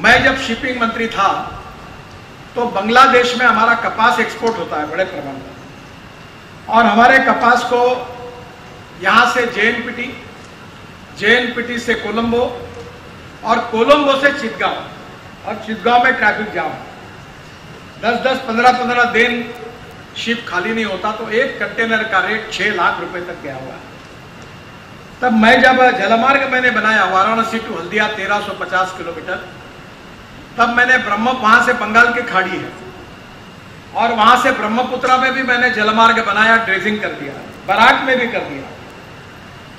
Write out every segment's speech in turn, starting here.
मैं जब शिपिंग मंत्री था तो बांग्लादेश में हमारा कपास एक्सपोर्ट होता है बड़े प्रमाण में, और हमारे कपास को यहाँ से जेएनपीटी, जेएनपीटी से कोलंबो और कोलंबो से चितगांव, और चितगांव में ट्रैफिक जाम, 10-10, 15-15 दिन शिप खाली नहीं होता, तो एक कंटेनर का रेट 6 लाख रुपए तक गया हुआ है। तब मैं जब जलमार्ग मैंने बनाया वाराणसी टू हल्दिया 1350 किलोमीटर, तब मैंने वहां से बंगाल की खाड़ी है और वहां से ब्रह्मपुत्रा में भी मैंने जलमार्ग बनाया, ड्रेजिंग कर दिया, बराक में भी कर दिया।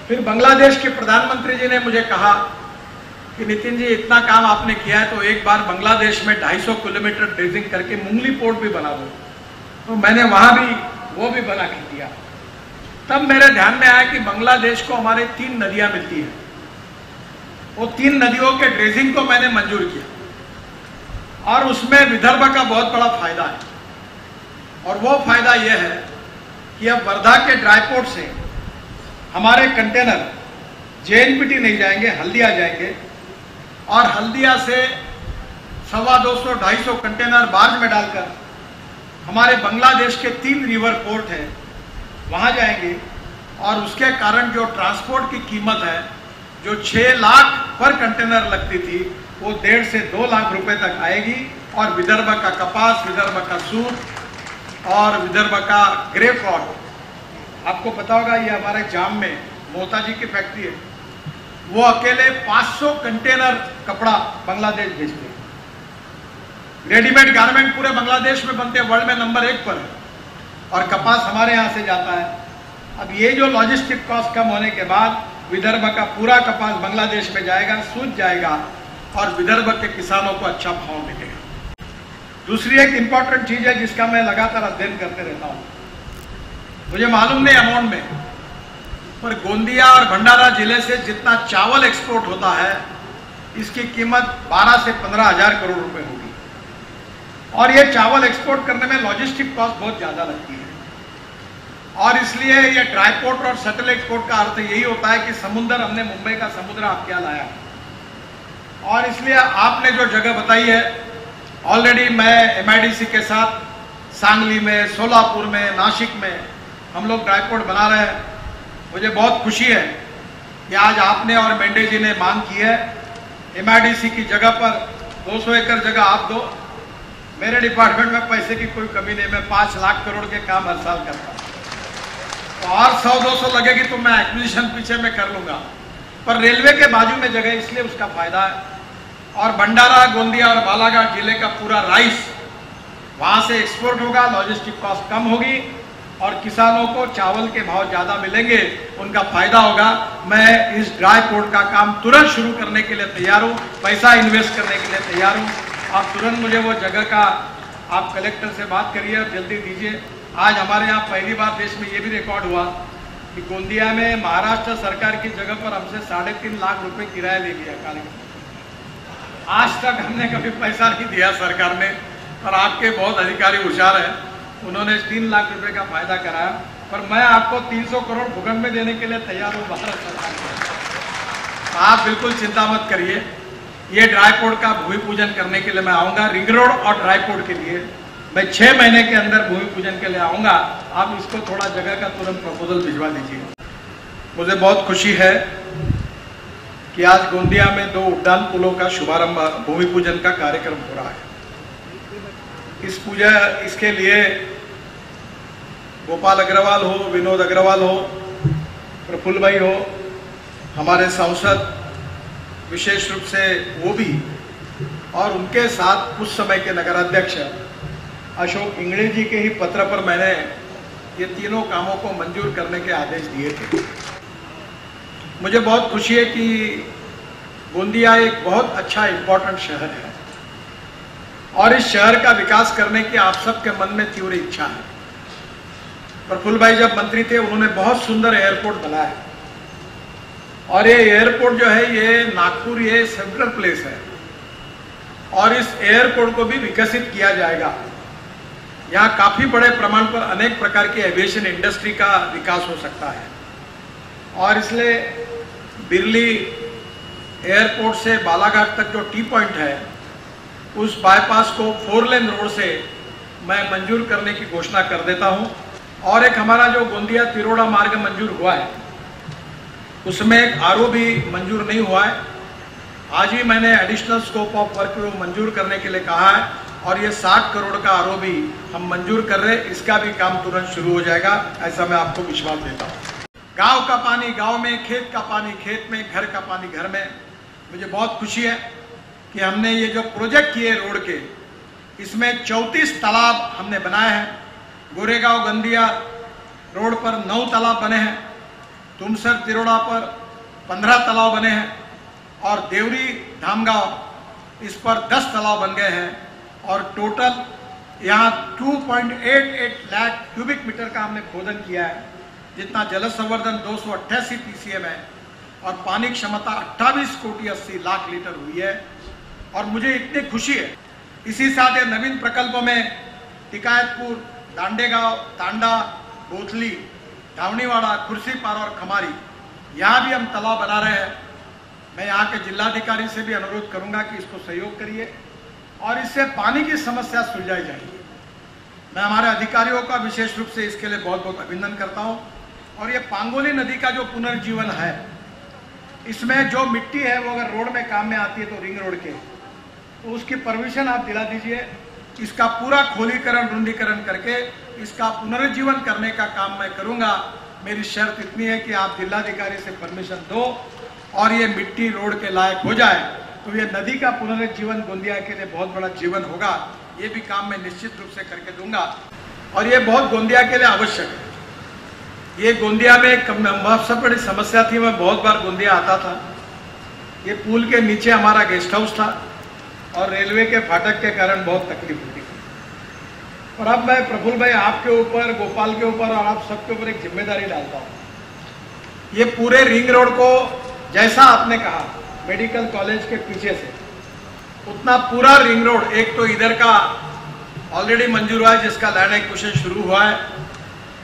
फिर बांग्लादेश के प्रधानमंत्री जी ने मुझे कहा कि नितिन जी इतना काम आपने किया है तो एक बार बांग्लादेश में 250 किलोमीटर ड्रेजिंग करके मुंगली पोर्ट भी बना दो। तो मैंने वहां भी वो भी बना के दिया। तब मेरे ध्यान में आया कि बांग्लादेश को हमारे 3 नदियां मिलती हैं, वो 3 नदियों के ड्रेजिंग को मैंने मंजूर किया, और उसमें विदर्भ का बहुत बड़ा फायदा है। और वो फायदा यह है कि अब वर्धा के ड्राईपोर्ट से हमारे कंटेनर जेएनपीटी नहीं जाएंगे, हल्दिया जाएंगे, और हल्दिया से 250-250 कंटेनर बार्ज में डालकर हमारे बांग्लादेश के 3 रिवर पोर्ट हैं वहां जाएंगे। और उसके कारण जो ट्रांसपोर्ट की कीमत है, जो 6 लाख पर कंटेनर लगती थी, वो 1.5 से 2 लाख रुपए तक आएगी। और विदर्भ का कपास, विदर्भ का सूत और विदर्भ का ग्रेपफ्रूट, आपको पता होगा ये हमारे जाम में मोहताजी की फैक्ट्री है, वो अकेले 500 कंटेनर कपड़ा बांग्लादेश भेजते हैं। रेडीमेड गारमेंट पूरे बांग्लादेश में बनते हैं, वर्ल्ड में नंबर 1 पर है, और कपास हमारे यहाँ से जाता है। अब ये जो लॉजिस्टिक कॉस्ट कम होने के बाद विदर्भ का पूरा कपास बांग्लादेश में जाएगा, सूझ जाएगा, और विदर्भ के किसानों को अच्छा भाव मिलेगा। दूसरी एक इंपॉर्टेंट चीज है जिसका मैं लगातार अध्ययन करते रहता हूं, मुझे मालूम नहीं अमाउंट में, पर गोंदिया और भंडारा जिले से जितना चावल एक्सपोर्ट होता है, इसकी कीमत 12 से 15 हजार करोड़ रुपए होगी। और ये चावल एक्सपोर्ट करने में लॉजिस्टिक कॉस्ट बहुत ज्यादा लगती है, और इसलिए ये ड्राईपोर्ट और शटल एक्सपोर्ट का अर्थ यही होता है कि समुद्र, हमने मुंबई का समुद्र आप क्या लाया। और इसलिए आपने जो जगह बताई है, ऑलरेडी मैं एमआईडीसी के साथ सांगली में, सोलापुर में, नासिक में हम लोग ड्राईपोर्ट बना रहे हैं। मुझे बहुत खुशी है कि आज आपने और मेंढे जी ने मांग की है एमआईडीसी की जगह पर 200 एकड़ जगह आप दो। मेरे डिपार्टमेंट में पैसे की कोई कमी नहीं, मैं 5 लाख करोड़ के काम हर साल करता हूँ, तो और 100-200 लगेगी तो मैं एक्विजिशन पीछे में कर लूंगा, पर रेलवे के बाजू में जगह, इसलिए उसका फायदा है। और भंडारा, गोंदिया और बालाघाट जिले का पूरा राइस वहां से एक्सपोर्ट होगा, लॉजिस्टिक कॉस्ट कम होगी, और किसानों को चावल के भाव ज्यादा मिलेंगे, उनका फायदा होगा। मैं इस ड्राई पोर्ट का काम तुरंत शुरू करने के लिए तैयार हूँ, पैसा इन्वेस्ट करने के लिए तैयार हूँ। आप तुरंत मुझे वो जगह का, आप कलेक्टर से बात करिए और जल्दी दीजिए। आज हमारे यहाँ पहली बार देश में ये भी रिकॉर्ड हुआ कि गोंदिया में महाराष्ट्र सरकार की जगह पर हमसे 3.5 लाख रुपए किराया ले लिया कार्यक्रम। आज तक हमने कभी पैसा नहीं दिया सरकार ने, और आपके बहुत अधिकारी होशियार हैं, उन्होंने 3 लाख रुपए का फायदा कराया। पर मैं आपको 300 करोड़ भूखंड में देने के लिए तैयार हूँ भारत सरकार को। आप बिल्कुल चिंता मत करिए, ये ड्राईपोर्ट का भूमि पूजन करने के लिए मैं आऊँगा। रिंग रोड और ड्राईपोर्ट के लिए मैं 6 महीने के अंदर भूमि पूजन के लिए आऊँगा। आप इसको थोड़ा जगह का तुरंत प्रपोजल भिजवा दीजिए। मुझे बहुत खुशी है कि आज गोंदिया में 2 उड्डान पुलों का शुभारंभ, भूमि पूजन का कार्यक्रम हो रहा है। इसके लिए गोपाल अग्रवाल हो, विनोद अग्रवाल हो, प्रफुल्ल भाई हो, हमारे सांसद विशेष रूप से वो भी, और उनके साथ उस समय के नगराध्यक्ष अशोक इंगड़े जी के ही पत्र पर मैंने ये तीनों कामों को मंजूर करने के आदेश दिए थे। मुझे बहुत खुशी है कि गोंदिया एक बहुत अच्छा इंपॉर्टेंट शहर है, और इस शहर का विकास करने की आप सबके मन में तीव्र इच्छा है। प्रफुल्ल भाई जब मंत्री थे, उन्होंने बहुत सुंदर एयरपोर्ट बनाया, और ये एयरपोर्ट जो है, ये नागपुर, ये सेंट्रल प्लेस है, और इस एयरपोर्ट को भी विकसित किया जाएगा। यहाँ काफी बड़े प्रमाण पर अनेक प्रकार की एविएशन इंडस्ट्री का विकास हो सकता है, और इसलिए बिरली एयरपोर्ट से बालाघाट तक जो टी पॉइंट है, उस बाईपास को 4 लेन रोड से मैं मंजूर करने की घोषणा कर देता हूं। और एक हमारा जो गोंदिया तिरोड़ा मार्ग मंजूर हुआ है, उसमें एक आरओ भी मंजूर नहीं हुआ है। आज ही मैंने एडिशनल स्कोप ऑफ वर्क को मंजूर करने के लिए कहा है और ये 60 करोड़ का आरओ भी हम मंजूर कर रहे हैं। इसका भी काम तुरंत शुरू हो जाएगा, ऐसा मैं आपको विश्वास देता हूँ। गांव का पानी गांव में, खेत का पानी खेत में, घर का पानी घर में। मुझे बहुत खुशी है कि हमने ये जो प्रोजेक्ट किए रोड के, इसमें 34 तालाब हमने बनाए हैं। गोरेगांव गंदिया रोड पर 9 तालाब बने हैं, तुमसर तिरोड़ा पर 15 तालाब बने हैं और देवरी धामगांव इस पर 10 तालाब बन गए हैं। और टोटल यहाँ 2.88 लाख क्यूबिक मीटर का हमने खोदन किया है, जितना जल संवर्धन 288 पीसीएम है और पानी क्षमता 28 कोटि 80 लाख लीटर हुई है। और मुझे इतनी खुशी है, इसी साथ ये नवीन प्रकल्पों में टिकायतपुर, दांडेगांव, तांडा, बोथली, धावनीवाड़ा, खुर्सीपार और खमारी, यहाँ भी हम तालाब बना रहे हैं। मैं यहाँ के जिलाधिकारी से भी अनुरोध करूंगा कि इसको सहयोग करिए और इससे पानी की समस्या सुलझाई जाएगी। मैं हमारे अधिकारियों का विशेष रूप से इसके लिए बहुत बहुत अभिनंदन करता हूँ। और ये पांगोली नदी का जो पुनर्जीवन है, इसमें जो मिट्टी है वो अगर रोड में काम में आती है तो रिंग रोड के, तो उसकी परमिशन आप दिला दीजिए। इसका पूरा खोलीकरण, रुंदीकरण करके इसका पुनर्जीवन करने का काम मैं करूंगा। मेरी शर्त इतनी है कि आप जिलाधिकारी से परमिशन दो और ये मिट्टी रोड के लायक हो जाए, तो ये नदी का पुनर्जीवन गोंदिया के लिए बहुत बड़ा जीवन होगा। ये भी काम मैं निश्चित रूप से करके दूंगा और ये बहुत गोंदिया के लिए आवश्यक है। ये गोंदिया में एक सबसे बड़ी समस्या थी, मैं बहुत बार गोंदिया आता था। ये पुल के नीचे हमारा गेस्ट हाउस था और रेलवे के फाटक के कारण बहुत तकलीफ होती थी। और अब मैं प्रफुल्ल भाई आपके ऊपर, गोपाल के ऊपर और आप सबके ऊपर एक जिम्मेदारी डालता हूँ। ये पूरे रिंग रोड को जैसा आपने कहा मेडिकल कॉलेज के पीछे से, उतना पूरा रिंग रोड, एक तो इधर का ऑलरेडी मंजूर हुआ है जिसका लैंड एक्विजिशन शुरू हुआ है,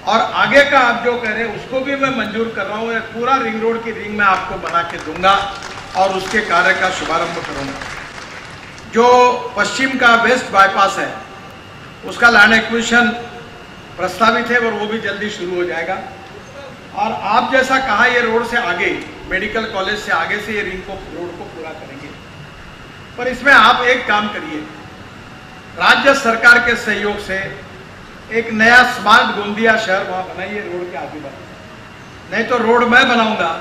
और आगे का आप जो कह रहे हैं उसको भी मैं मंजूर कर रहा हूँ। पूरा रिंग रोड की रिंग मैं आपको बना के दूंगा और उसके कार्य का शुभारंभ करूंगा। जो पश्चिम का वेस्ट बाईपास है उसका लैंड एक्विजिशन प्रस्तावित है और वो भी जल्दी शुरू हो जाएगा। और आप जैसा कहा, ये रोड से आगे, मेडिकल कॉलेज से आगे से ये रोड को पूरा करेंगे। पर इसमें आप एक काम करिए, राज्य सरकार के सहयोग से एक नया स्मार्ट गोंदिया शहर वहां बनाइए रोड के आजू बाजू। नहीं तो रोड मैं बनाऊंगा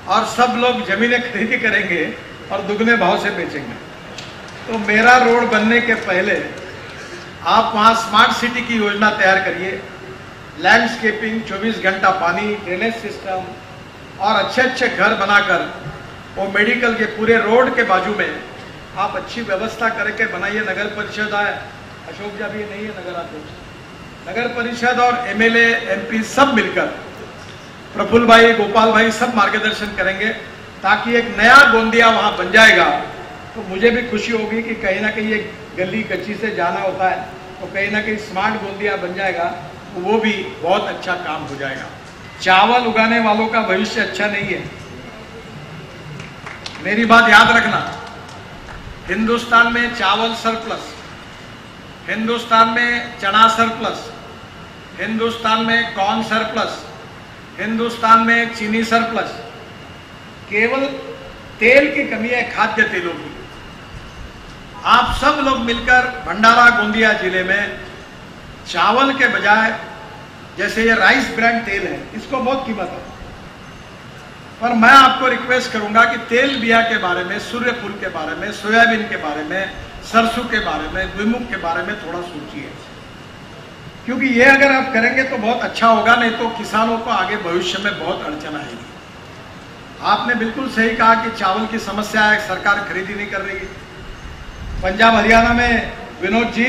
और सब लोग जमीनें खरीदी करेंगे और दुगने भाव से बेचेंगे। तो मेरा रोड बनने के पहले आप वहां स्मार्ट सिटी की योजना तैयार करिए, लैंडस्केपिंग, 24 घंटा पानी, ड्रेनेज सिस्टम और अच्छे अच्छे घर बनाकर वो मेडिकल के पूरे रोड के बाजू में आप अच्छी व्यवस्था करके बनाइए। नगर परिषद है, अशोक जी भी नहीं है नगर अध्यक्ष, नगर परिषद और एमएलए, एमपी सब मिलकर, प्रफुल्ल भाई, गोपाल भाई सब मार्गदर्शन करेंगे ताकि एक नया गोंदिया वहां बन जाएगा। तो मुझे भी खुशी होगी कि कहीं ना कहीं एक गली कच्ची से जाना होता है तो कहीं ना कहीं स्मार्ट गोंदिया बन जाएगा, तो वो भी बहुत अच्छा काम हो जाएगा। चावल उगाने वालों का भविष्य अच्छा नहीं है, मेरी बात याद रखना। हिंदुस्तान में चावल सरप्लस, हिंदुस्तान में चना सरप्लस, हिंदुस्तान में कॉर्न सरप्लस, हिंदुस्तान में चीनी सरप्लस। केवल तेल की कमी है, खाद्य तेलों की। आप सब लोग मिलकर भंडारा गोंदिया जिले में चावल के बजाय, जैसे ये राइस ब्रांड तेल है, इसको बहुत कीमत है, पर मैं आपको रिक्वेस्ट करूंगा कि तेल बिया के बारे में, सूर्यफूल के बारे में, सोयाबीन के बारे में, सरसों के बारे में, द्विमुख के बारे में थोड़ा सोचिए, क्योंकि ये अगर आप करेंगे तो बहुत अच्छा होगा। नहीं तो किसानों को आगे भविष्य में बहुत अड़चन आएगी। आपने बिल्कुल सही कहा कि चावल की समस्या है, सरकार खरीदी नहीं कर रही है। पंजाब हरियाणा में विनोद जी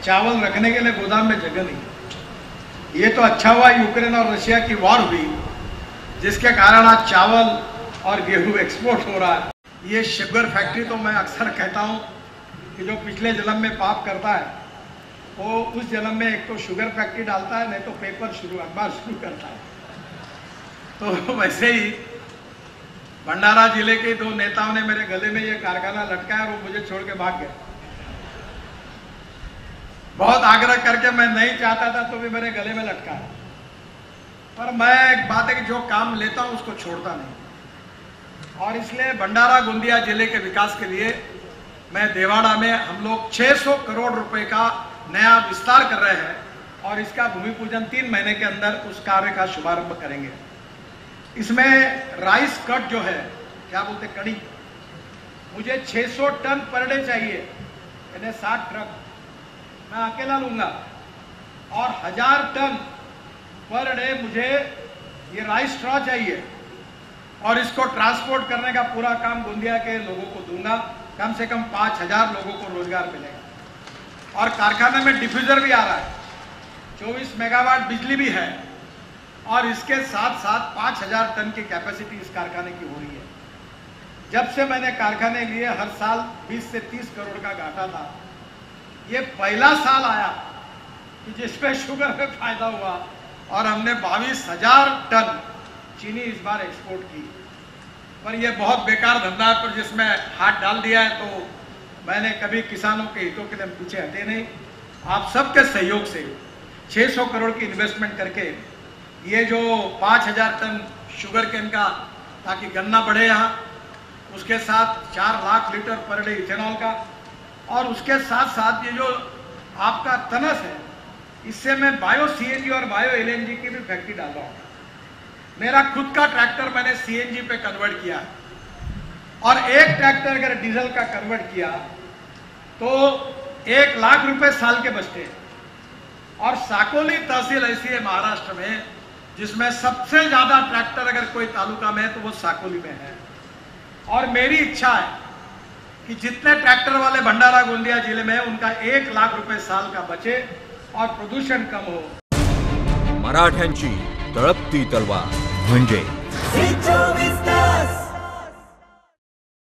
चावल रखने के लिए गोदाम में जगह नहीं। ये तो अच्छा हुआ यूक्रेन और रशिया की वॉर हुई, जिसके कारण आज चावल और गेहूं एक्सपोर्ट हो रहा है। ये शुगर फैक्ट्री, तो मैं अक्सर कहता हूं कि जो पिछले जन्म में पाप करता है वो उस जन्म में एक तो शुगर फैक्ट्री डालता है, नहीं तो पेपर शुरू, अखबार शुरू करता है। तो वैसे ही भंडारा जिले के 2 नेताओं ने मेरे गले में ये कारखाना लटकाया और वो मुझे छोड़ के भाग गए। बहुत आग्रह करके मैं नहीं चाहता था तो भी मेरे गले में लटका है। पर मैं एक बात है कि जो काम लेता हूं उसको छोड़ता नहीं, और इसलिए भंडारा गोंदिया जिले के विकास के लिए मैं देवाड़ा में हम लोग 600 करोड़ रुपए का नया विस्तार कर रहे हैं और इसका भूमि पूजन 3 महीने के अंदर उस कार्य का शुभारंभ करेंगे। इसमें राइस कट जो है, क्या बोलते कड़ी, मुझे 600 टन पर डे चाहिए, यानी 60 ट्रक मैं अकेला लूंगा, और 1000 टन पर डे मुझे ये राइस स्ट्रॉ चाहिए, और इसको ट्रांसपोर्ट करने का पूरा काम गोंदिया के लोगों को दूंगा। कम से कम 5000 लोगों को रोजगार मिलेगा। और कारखाने में डिफ्यूजर भी आ रहा है, 24 मेगावाट बिजली भी है, और इसके साथ साथ 5000 टन की कैपेसिटी इस कारखाने की हो रही है। जब से मैंने कारखाने लिए हर साल 20 से 30 करोड़ का घाटा था, ये पहला साल आया कि जिसमें शुगर में फायदा हुआ और हमने 22,000 टन चीनी इस बार एक्सपोर्ट की। पर यह बहुत बेकार धंधा है, पर जिसमें हाथ डाल दिया है तो मैंने कभी किसानों के हितों के लिए पीछे हटे नहीं। आप सबके सहयोग से 600 करोड़ की इन्वेस्टमेंट करके ये जो 5000 टन शुगर केन का, ताकि गन्ना बढ़े यहाँ, उसके साथ 4 lakh litre per day ethanol का, और उसके साथ साथ ये जो आपका तनस है, इससे मैं बायो सीएनजी और बायो एलएनजी की भी फैक्ट्री डाल रहा हूँ। मेरा खुद का ट्रैक्टर मैंने सीएनजी पे कन्वर्ट किया, और एक ट्रैक्टर अगर डीजल का कन्वर्ट किया तो 1 लाख रुपए साल के बचते हैं। और साकोली तहसील ऐसी है महाराष्ट्र में जिसमें सबसे ज्यादा ट्रैक्टर अगर कोई तालुका में है तो वो साकोली में है। और मेरी इच्छा है कि जितने ट्रैक्टर वाले भंडारा गोंदिया जिले में है उनका 1 लाख रुपए साल का बचे और प्रदूषण कम हो। मराठ्यांची तळपती तलवार म्हणजे